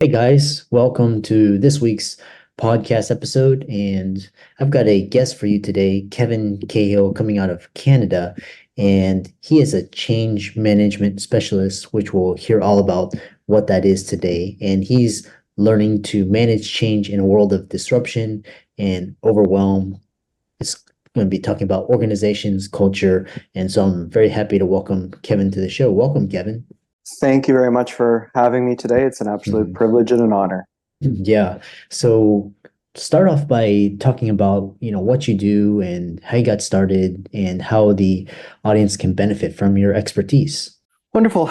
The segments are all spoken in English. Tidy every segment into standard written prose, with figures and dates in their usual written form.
Hey guys, welcome to this week's podcast episode. And I've got a guest for you today, Kevin Cahill, coming out of Canada. And he is a change management specialist, which we'll hear all about what that is today. And he's learning to manage change in a world of disruption and overwhelm. It's going to be talking about organizations, culture. And so I'm very happy to welcome Kevin to the show. Welcome, Kevin. Thank you very much for having me today. It's an absolute Mhm. privilege and an honor. Yeah. So start off by talking about, what you do and how you got started and how the audience can benefit from your expertise. Wonderful.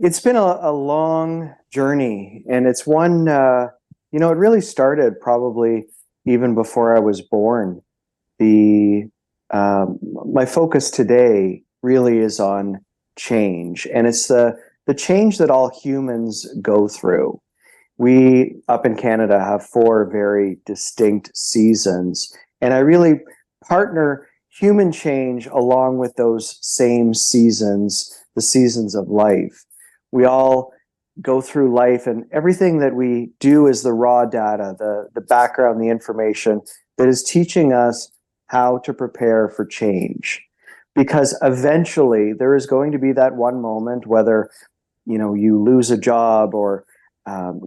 It's been a long journey, and it's one, it really started probably even before I was born. The My focus today really is on change, and it's the change that all humans go through. We up in Canada have four very distinct seasons, and I really partner human change along with those same seasons, the seasons of life. We all go through life, and everything that we do is the raw data, the background, the information that is teaching us how to prepare for change. Because eventually there is going to be that one moment, whether you lose a job or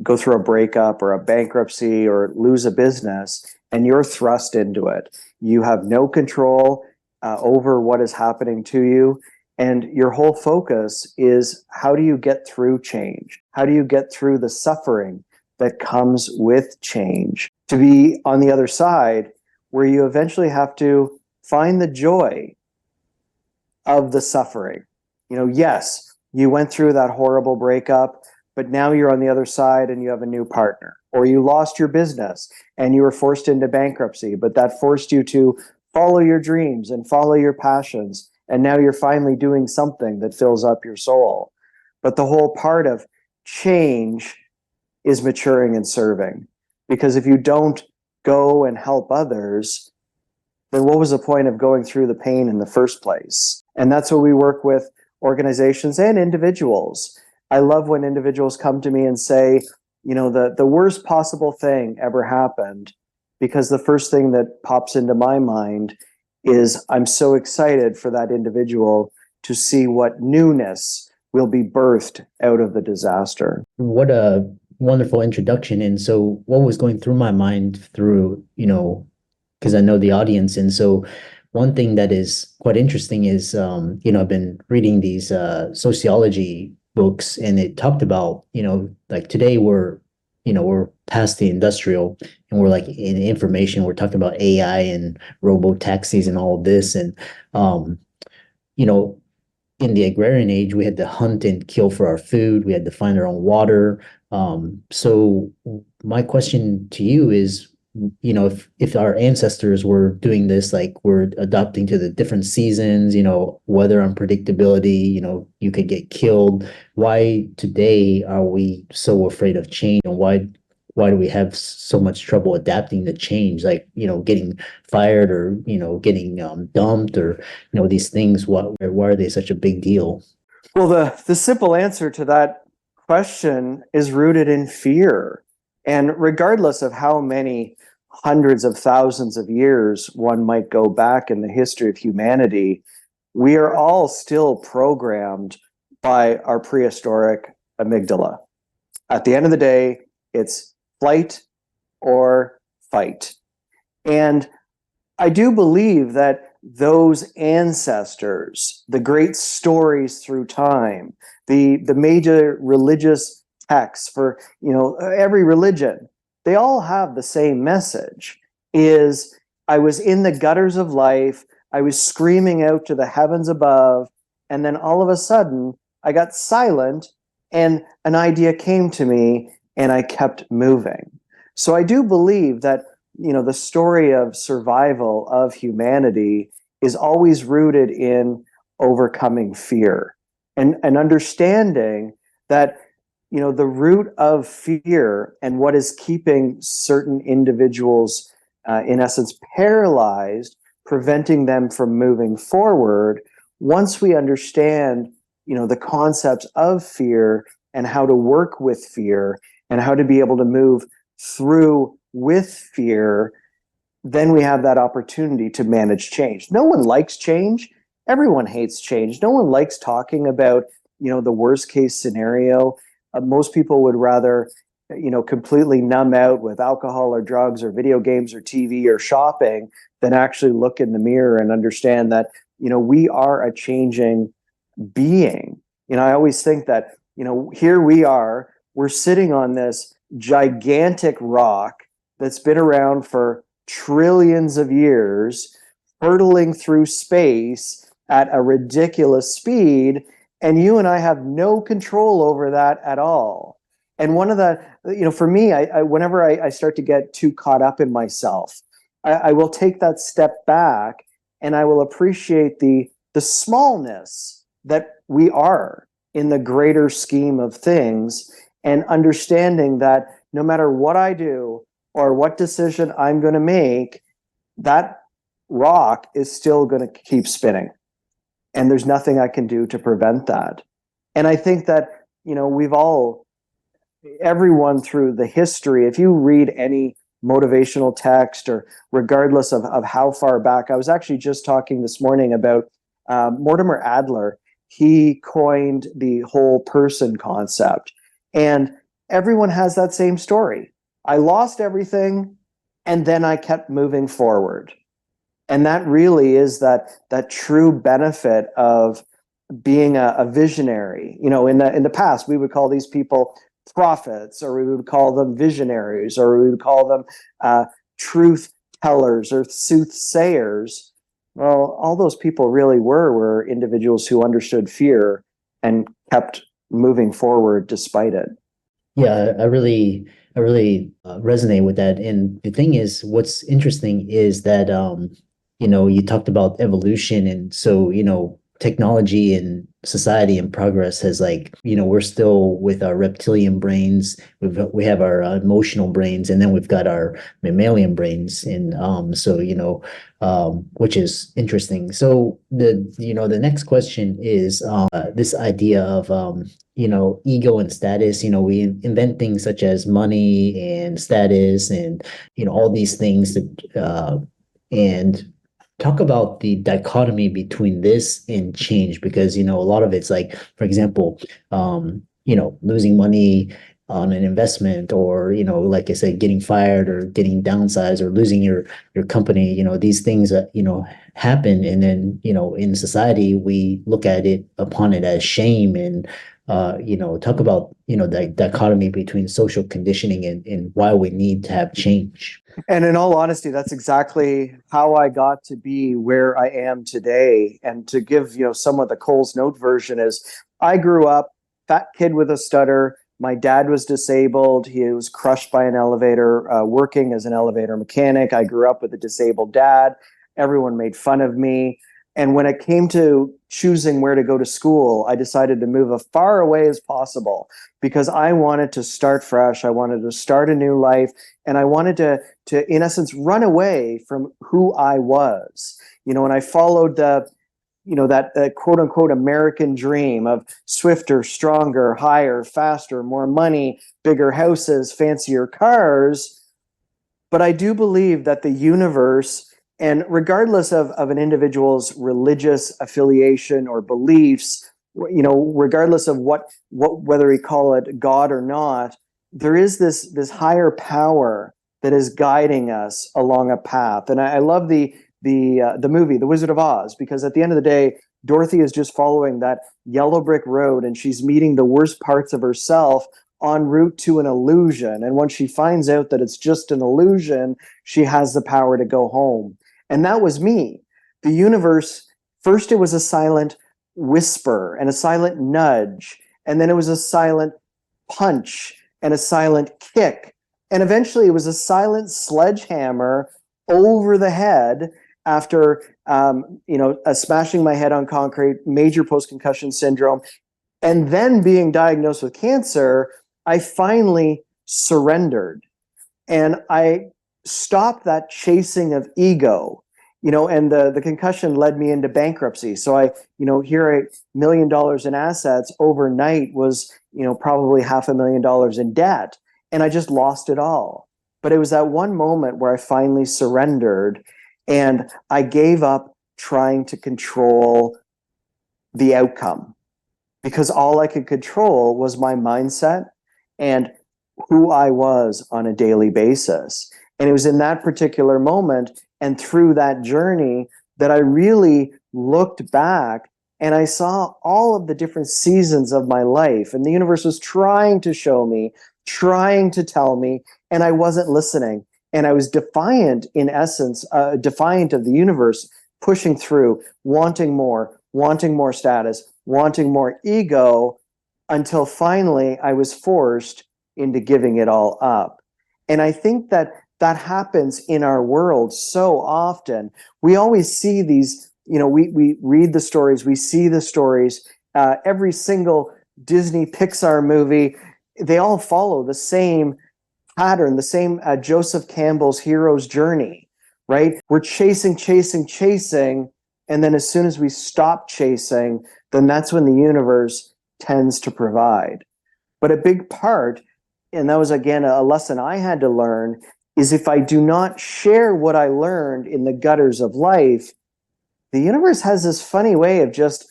go through a breakup or a bankruptcy or lose a business, and you're thrust into it. You have no control over what is happening to you. And your whole focus is, how do you get through change? How do you get through the suffering that comes with change to be on the other side, where you eventually have to find the joy of the suffering? Yes, you went through that horrible breakup, but now you're on the other side and you have a new partner. Or you lost your business and you were forced into bankruptcy, but that forced you to follow your dreams and follow your passions. And now you're finally doing something that fills up your soul. But the whole part of change is maturing and serving. Because if you don't go and help others, then what was the point of going through the pain in the first place? And that's what we work with organizations and individuals. I love when individuals come to me and say, the worst possible thing ever happened, because the first thing that pops into my mind is, I'm so excited for that individual to see what newness will be birthed out of the disaster. What a wonderful introduction. And so what was going through my mind through, because I know the audience. And so one thing that is quite interesting is, I've been reading these sociology books and it talked about, like today we're past the industrial and we're like in information, we're talking about AI and robo taxis and all of this. And, you know, in the agrarian age, we had to hunt and kill for our food. We had to find our own water. So my question to you is, if our ancestors were doing this, like we're adapting to the different seasons, weather unpredictability, you could get killed. Why today are we so afraid of change, and why do we have so much trouble adapting to change, like, getting fired or, getting dumped or, these things, why are they such a big deal? Well, the simple answer to that question is rooted in fear. And regardless of how many hundreds of thousands of years one might go back in the history of humanity, we are all still programmed by our prehistoric amygdala. At the end of the day, it's flight or fight. And I do believe that those ancestors, the great stories through time, the major religious texts for every religion, they all have the same message: is, I was in the gutters of life, I was screaming out to the heavens above, and then all of a sudden I got silent and an idea came to me and I kept moving. So I do believe that the story of survival of humanity is always rooted in overcoming fear and understanding that the root of fear and what is keeping certain individuals in essence paralyzed, preventing them from moving forward. Once we understand the concepts of fear and how to work with fear, and how to be able to move through with fear, then we have that opportunity to manage change. No one likes change. Everyone hates change. No one likes talking about, the worst case scenario. Most people would rather, completely numb out with alcohol or drugs or video games or TV or shopping than actually look in the mirror and understand that, we are a changing being. I always think that, here we are, we're sitting on this gigantic rock that's been around for trillions of years, hurtling through space at a ridiculous speed, and you and I have no control over that at all. And one of the, for me, whenever I start to get too caught up in myself, I will take that step back and I will appreciate the smallness that we are in the greater scheme of things, and understanding that no matter what I do or what decision I'm going to make, that rock is still going to keep spinning. And there's nothing I can do to prevent that. And I think that, everyone through the history, if you read any motivational text, or regardless of how far back, I was actually just talking this morning about Mortimer Adler. He coined the whole person concept. And everyone has that same story. I lost everything, and then I kept moving forward. And that really is that true benefit of being a visionary. In the past, we would call these people prophets, or we would call them visionaries, or we would call them truth tellers or soothsayers. Well, all those people really were individuals who understood fear and kept moving forward despite it. Yeah, I really resonate with that. And the thing is, what's interesting is that you talked about evolution, and so, technology and society and progress has, like, we're still with our reptilian brains. We have our emotional brains, and then we've got our mammalian brains, and so, which is interesting. So the next question is this idea of ego and status. We invent things such as money and status, and all these things that and talk about the dichotomy between this and change, because a lot of it's like, for example, losing money on an investment, or like I said, getting fired or getting downsized or losing your company. These things that happen, and then in society we look at it upon it as shame, and talk about the dichotomy between social conditioning and why we need to have change. And in all honesty, that's exactly how I got to be where I am today. And to give, somewhat the Coles Note version is, I grew up fat kid with a stutter. My dad was disabled. He was crushed by an elevator, working as an elevator mechanic. I grew up with a disabled dad. Everyone made fun of me. And when it came to choosing where to go to school, I decided to move as far away as possible, because I wanted to start fresh. I wanted to start a new life. And I wanted to in essence, run away from who I was. And I followed that quote unquote American dream of swifter, stronger, higher, faster, more money, bigger houses, fancier cars. But I do believe that the universe, and regardless of an individual's religious affiliation or beliefs, regardless of whether we call it God or not, there is this higher power that is guiding us along a path. And I love the movie, The Wizard of Oz, because at the end of the day, Dorothy is just following that yellow brick road, and she's meeting the worst parts of herself en route to an illusion. And once she finds out that it's just an illusion, she has the power to go home. And that was me. The universe, first it was a silent whisper and a silent nudge, and then it was a silent punch and a silent kick. And eventually it was a silent sledgehammer over the head after, smashing my head on concrete, major post-concussion syndrome, and then being diagnosed with cancer. I finally surrendered, and I stopped that chasing of ego, and the concussion led me into bankruptcy. So here $1 million in assets overnight was, probably $500,000 in debt. and I just lost it all. But it was that one moment where I finally surrendered and I gave up trying to control the outcome, because all I could control was my mindset and who I was on a daily basis. And it was in that particular moment and through that journey that I really looked back and I saw all of the different seasons of my life. And the universe was trying to show me, trying to tell me, and I wasn't listening. And I was defiant, in essence, defiant of the universe, pushing through, wanting more status, wanting more ego, until finally I was forced into giving it all up. And I think that that happens in our world so often. We always see these, we read the stories, we see the stories, every single Disney Pixar movie, they all follow the same pattern, the same Joseph Campbell's hero's journey, right? We're chasing. And then as soon as we stop chasing, then that's when the universe tends to provide. But a big part, and that was again a lesson I had to learn, is if I do not share what I learned in the gutters of life, the universe has this funny way of just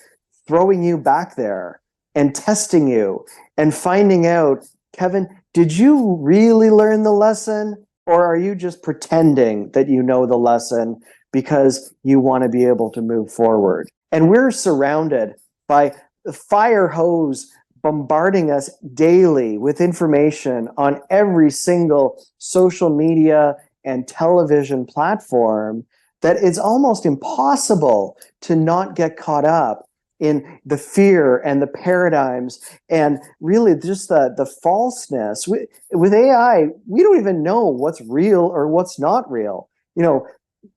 throwing you back there and testing you and finding out, Kevin, did you really learn the lesson? Or are you just pretending that you know the lesson because you want to be able to move forward? And we're surrounded by the fire hose bombarding us daily with information on every single social media and television platform that it's almost impossible to not get caught up in the fear and the paradigms and really just the falseness. With AI, we don't even know what's real or what's not real.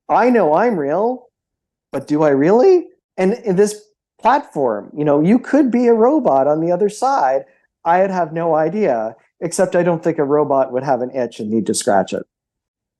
I know I'm real, but do I really? And in this platform, you could be a robot on the other side. I'd have no idea, except I don't think a robot would have an itch and need to scratch it.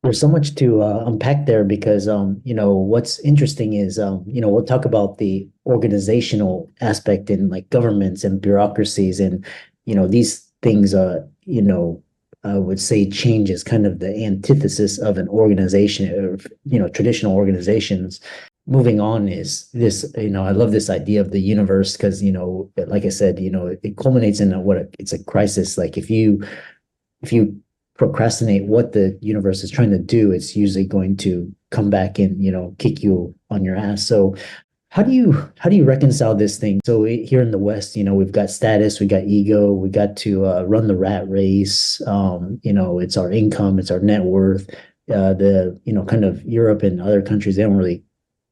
There's so much to unpack there because what's interesting is we'll talk about the organizational aspect in like governments and bureaucracies and these things I would say change is kind of the antithesis of an organization of traditional organizations. Moving on is this, I love this idea of the universe because like I said, it culminates in it's a crisis. Like if you procrastinate what the universe is trying to do, it's usually going to come back and kick you on your ass. So how do you reconcile this thing? So here in the West, we've got status, we got ego, we got to run the rat race. It's our income, it's our net worth. The kind of Europe and other countries, they don't really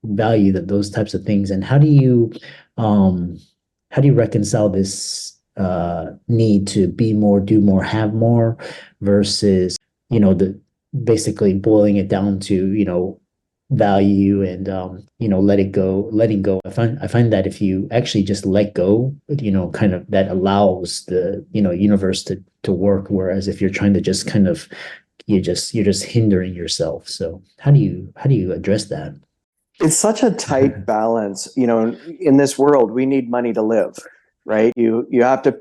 value those types of things. And how do you reconcile this need to be more, do more, have more versus the basically boiling it down to value and letting go. I find that if you actually just let go, kind of that allows the universe to work, whereas if you're trying to just kind of you're just hindering yourself. So how do you address that? It's such a tight balance. In this world, we need money to live, right? You have to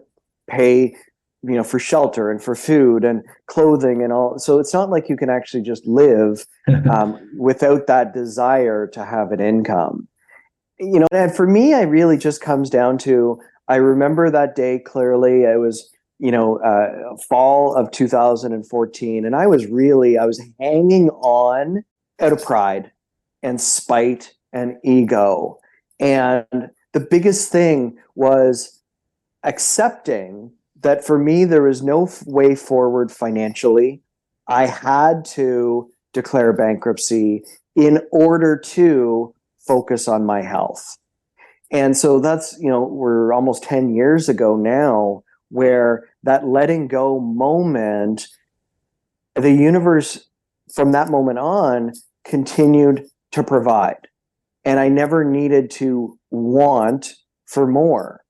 pay, for shelter and for food and clothing and all. So it's not like you can actually just live without that desire to have an income. And for me, it really just comes down to, I remember that day clearly. It was, fall of 2014, and I was hanging on out of pride and spite and ego. And the biggest thing was accepting that for me, there was no way forward financially. I had to declare bankruptcy in order to focus on my health. And so that's, we're almost 10 years ago now, where that letting go moment, the universe from that moment on continued to provide. And I never needed to want for more.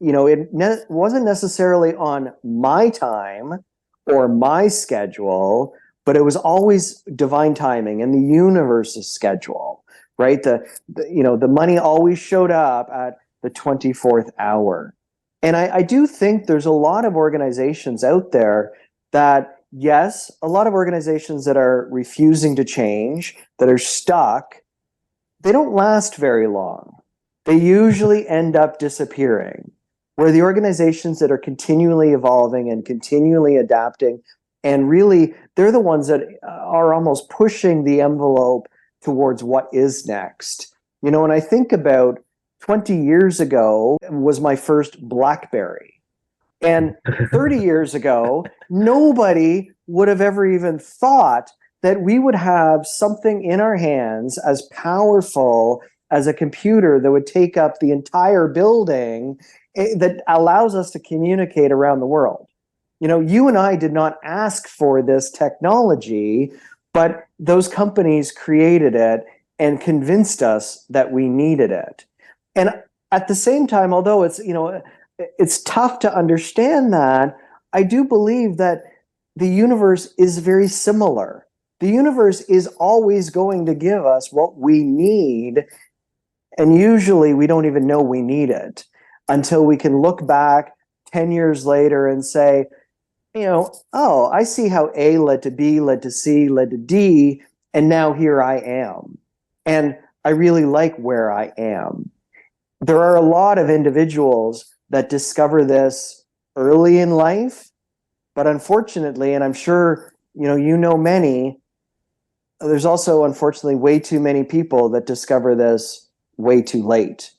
It wasn't necessarily on my time or my schedule, but it was always divine timing and the universe's schedule, right? The money always showed up at the 24th hour. And I do think there's a lot of organizations out there that yes, a lot of organizations that are refusing to change, that are stuck, they don't last very long. They usually end up disappearing. Where the organizations that are continually evolving and continually adapting, and really, they're the ones that are almost pushing the envelope towards what is next. You know, when I think about 20 years ago was my first BlackBerry. And 30 years ago, nobody would have ever even thought that we would have something in our hands as powerful as a computer that would take up the entire building, that allows us to communicate around the world. You know, you and I did not ask for this technology, but those companies created it and convinced us that we needed it. And at the same time, although it's tough to understand that, I do believe that the universe is very similar. The universe is always going to give us what we need, and usually we don't even know we need it until we can look back 10 years later and say, oh, I see how A led to B, led to C, led to D, and now here I am. And I really like where I am. There are a lot of individuals that discover this early in life, but unfortunately, and I'm sure you know many, there's also unfortunately way too many people that discover this way too late.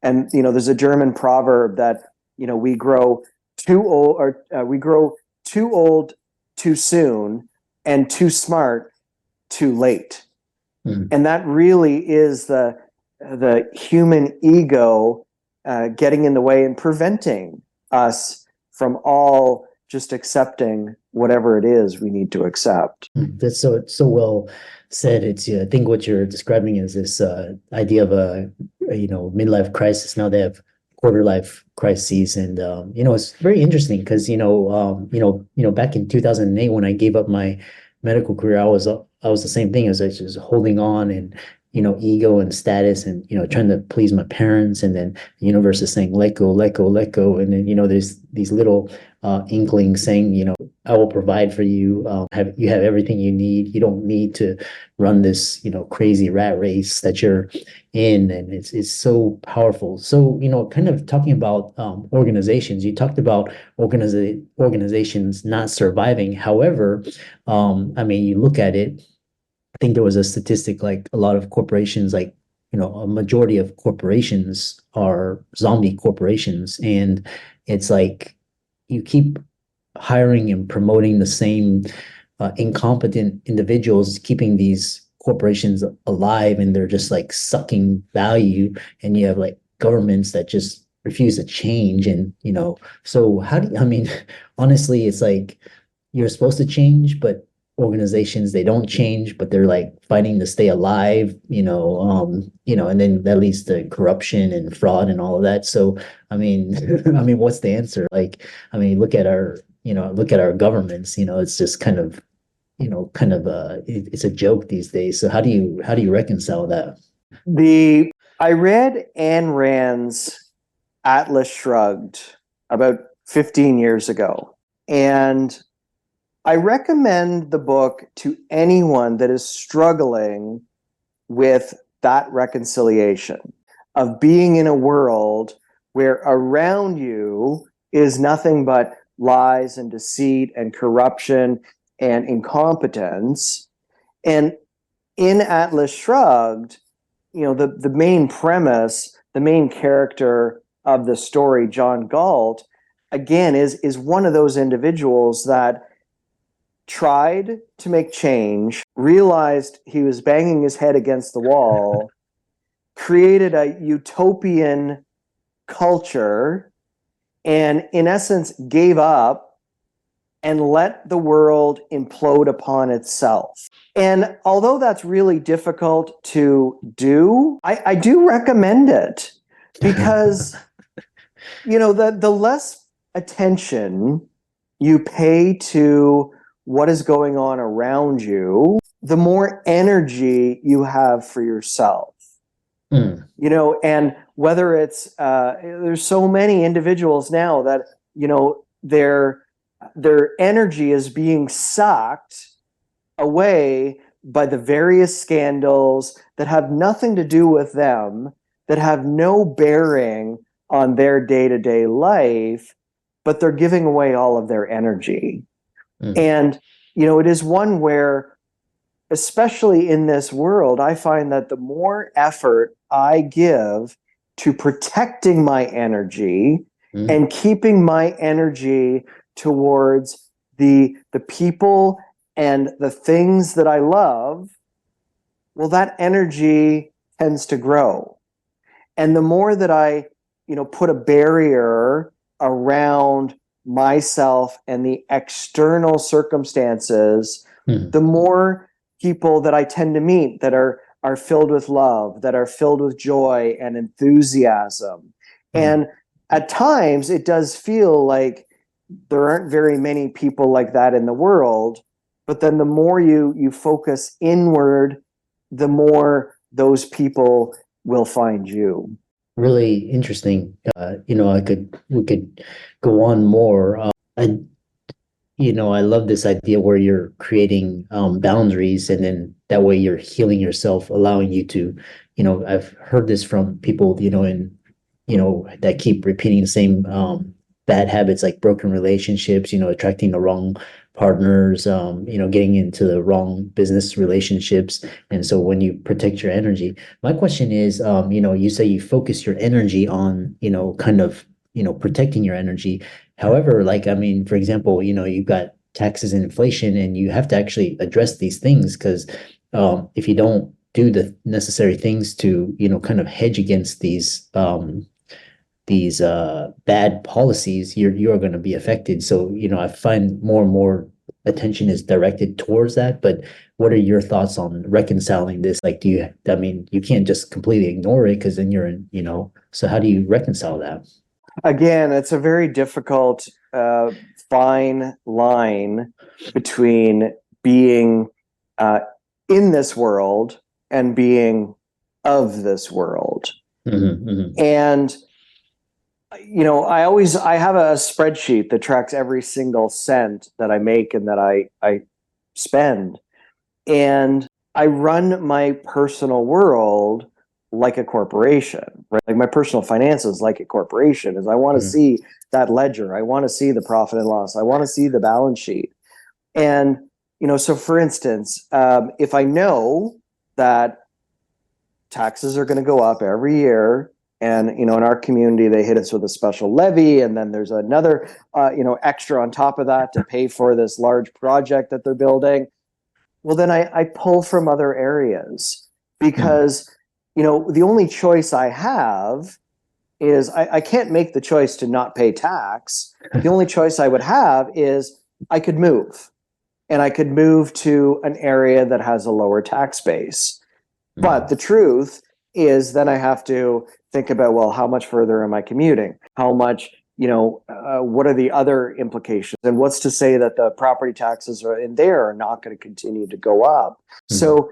And there's a German proverb that we grow too old, or we grow too old too soon, and too smart too late. Mm. And that really is the human ego getting in the way and preventing us from all just accepting whatever it is we need to accept. That's so well said. It's I think what you're describing is this idea of a midlife crisis. Now they have quarter life crises, and it's very interesting because back in 2008 when I gave up my medical career, I was the same thing as I was just holding on, and ego and status, and trying to please my parents, and then the universe is saying let go, let go, let go, and then there's these little inklings saying I will provide for you. You have everything you need. You don't need to run this crazy rat race that you're in, and it's so powerful. So kind of talking about organizations, you talked about organizations not surviving. However, I mean, you look at it. I think there was a statistic like a lot of corporations, like a majority of corporations are zombie corporations, and it's like you keep hiring and promoting the same incompetent individuals, keeping these corporations alive, and they're just like sucking value. And you have like governments that just refuse to change. And so how do you, I mean, honestly, it's like you're supposed to change, but organizations, they don't change, but they're like fighting to stay alive, and then that leads to corruption and fraud and all of that. So I mean, what's the answer? Like, I mean, look at our governments, it's just kind of it's a joke these days. So how do you reconcile that? I read Ayn Rand's Atlas Shrugged about 15 years ago, and I recommend the book to anyone that is struggling with that reconciliation of being in a world where around you is nothing but lies and deceit and corruption and incompetence. And in Atlas Shrugged, the main premise, the main character of the story, John Galt, again, is one of those individuals that tried to make change, realized he was banging his head against the wall, created a utopian culture, and in essence gave up and let the world implode upon itself. And although that's really difficult to do, I do recommend it, because the less attention you pay to what is going on around you, the more energy you have for yourself. Mm. And whether it's there's so many individuals now that they're their energy is being sucked away by the various scandals that have nothing to do with them, that have no bearing on their day-to-day life, but they're giving away all of their energy. And, it is one where, especially in this world, I find that the more effort I give to protecting my energy and keeping my energy towards the people and the things that I love, well, that energy tends to grow. And the more that I, put a barrier around myself and the external circumstances, the more people that I tend to meet that are filled with love, that are filled with joy and enthusiasm. And at times it does feel like there aren't very many people like that in the world, but then the more you focus inward, the more those people will find you. Really interesting. We could go on more. I love this idea where you're creating boundaries, and then that way you're healing yourself, allowing you to, I've heard this from people, that keep repeating the same bad habits, like broken relationships, attracting the wrong partners, getting into the wrong business relationships. And so when you protect your energy, my question is, you say you focus your energy on, kind of, protecting your energy. However, like, I mean, for example, you've got taxes and inflation, and you have to actually address these things, because if you don't do the necessary things to, kind of hedge against these bad policies, you're going to be affected. So, I find more and more attention is directed towards that. But what are your thoughts on reconciling this? Like, I mean, you can't just completely ignore it, because then you're in, so how do you reconcile that? Again, it's a very difficult, fine line between being in this world and being of this world. And I have a spreadsheet that tracks every single cent that I make and that I spend. And I run my personal world like a corporation, right? Like my personal finances like a corporation, is I want to see that ledger. I want to see the profit and loss. I want to see the balance sheet. And, so for instance, if I know that taxes are going to go up every year, and, in our community, they hit us with a special levy, and then there's another, extra on top of that to pay for this large project that they're building. Well, then I pull from other areas, because, the only choice I have is I can't make the choice to not pay tax. The only choice I would have is I could move, and I could move to an area that has a lower tax base. But the truth is, then I have to think about, well, how much further am I commuting? How much, what are the other implications? And what's to say that the property taxes are not going to continue to go up? So,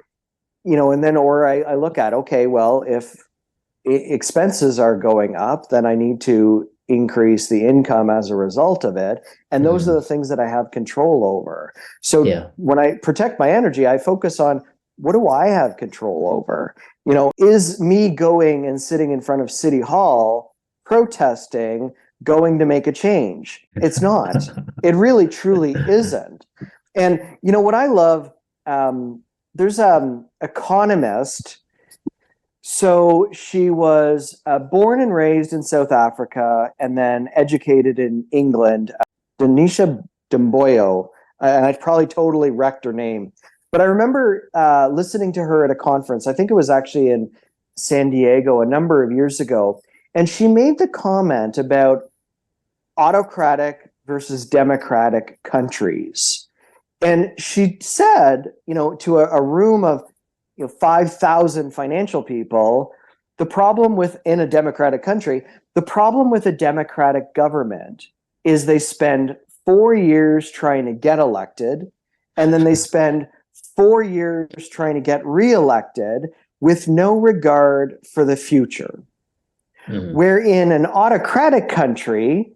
and then, or I look at, okay, well, if expenses are going up, then I need to increase the income as a result of it. And those are the things that I have control over. So when I protect my energy, I focus on, what do I have control over? Is me going and sitting in front of City Hall protesting going to make a change? It's not. It really, truly isn't. And, what I love, there's an economist. So she was born and raised in South Africa and then educated in England, Denisha Demboyo. And I probably totally wrecked her name. But I remember listening to her at a conference. I think it was actually in San Diego a number of years ago. And she made the comment about autocratic versus democratic countries. And she said, to a room of 5,000 financial people, the problem in a democratic country, the problem with a democratic government is they spend 4 years trying to get elected, and then they spend 4 years trying to get reelected with no regard for the future. Where in an autocratic country,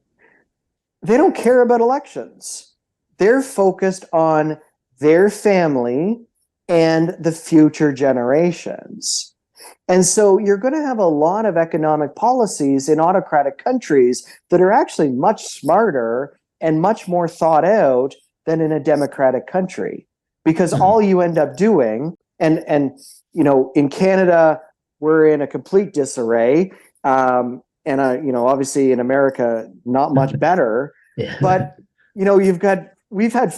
they don't care about elections. They're focused on their family and the future generations. And so you're going to have a lot of economic policies in autocratic countries that are actually much smarter and much more thought out than in a democratic country. Because all you end up doing, and you know, in Canada, we're in a complete disarray. Obviously in America, not much better. Yeah. But, you know, we've had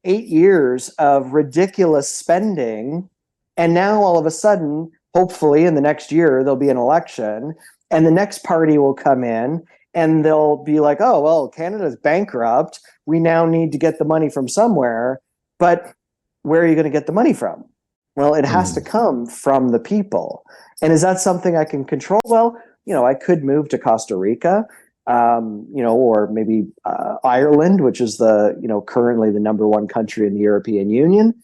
8 years of ridiculous spending. And now all of a sudden, hopefully in the next year, there'll be an election and the next party will come in and they'll be like, oh, well, Canada's bankrupt. We now need to get the money from somewhere. But where are you going to get the money from? Well, it has to come from the people. And is that something I can control? Well, you know, I could move to Costa Rica, or maybe Ireland, which is currently the number one country in the European Union,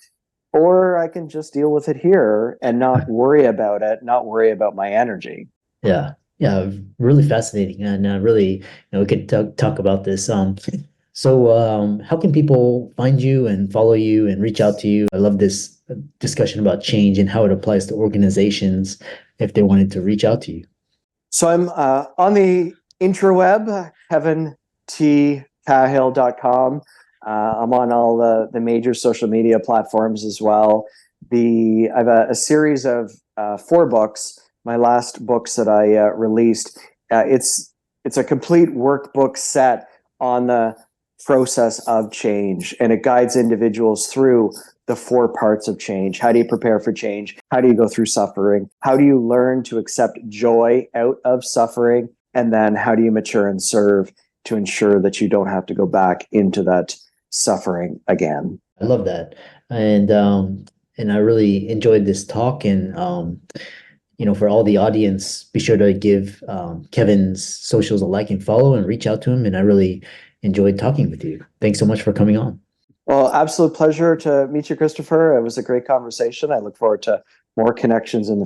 or I can just deal with it here and not worry about it, not worry about my energy. Yeah. Yeah. Really fascinating. And really, we could talk about this. So how can people find you and follow you and reach out to you? I love this discussion about change and how it applies to organizations if they wanted to reach out to you. So I'm on the intraweb, kevincahill.com. I'm on all the major social media platforms as well. I have a series of 4 books. My last books that I released, it's a complete workbook set on the process of change, and it guides individuals through the 4 parts of change. How do you prepare for change? How do you go through suffering? How do you learn to accept joy out of suffering? And then how do you mature and serve to ensure that you don't have to go back into that suffering again? I love that. And I really enjoyed this talk. And for all the audience, be sure to give Kevin's socials a like and follow and reach out to him. And I really enjoyed talking with you. Thanks so much for coming on. Well, absolute pleasure to meet you, Christopher. It was a great conversation. I look forward to more connections in the